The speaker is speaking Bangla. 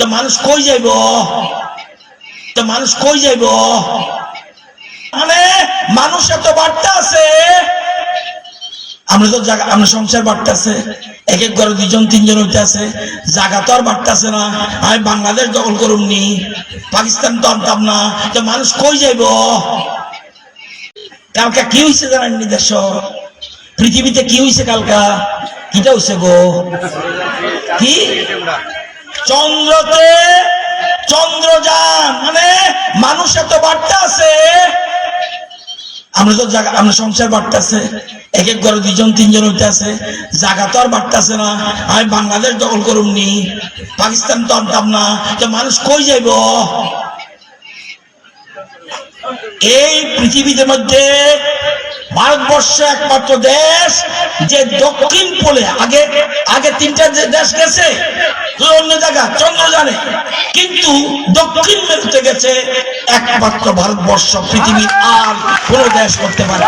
তো মানুষ কই যাইব? তো মানুষ কই যাইব? মানে মানুষ এত বার্তা আছে, আমরা তো জায়গা, আমরা সংসার বাড়তেছে, এক এক ঘরে 2 জন 3 জন হইতে আছে, জায়গা তো আর বাড়তেছে না। আমি বাংলাদেশ দখল করুমনি, পাকিস্তান তো আনতাম না। তো মানুষ কই যাইব? কালকা কি হয়েছে জানেননি? দেশ পৃথিবীতে কি হয়েছে কালকা? কিটা হয়েছে গো? কি চন্দ্রতে চন্দ্রযান, মানে মানুষ এত বার্তা আছে, আমরা তো জায়গা, আমরা সংসার বাড়তেছে, এক এক ঘরে 2 জন 3 জন হইতে আছে, জায়গা তো আর বাড়তেছে না। আমি বাংলাদেশ দখল করুমনি, পাকিস্তান তো আনতাম না। তো মানুষ কই যাইব? এই পৃথিবীর মধ্যে ভারতবর্ষ একমাত্র দেশ যে দক্ষিণ পোলে, আগে আগে 3টা দেশ গেছে অন্য জায়গা চন্দ্রযানে, কিন্তু দক্ষিণ মেরুতে গেছে একমাত্র ভারতবর্ষ, পৃথিবীর আর কোন দেশ করতে পারে।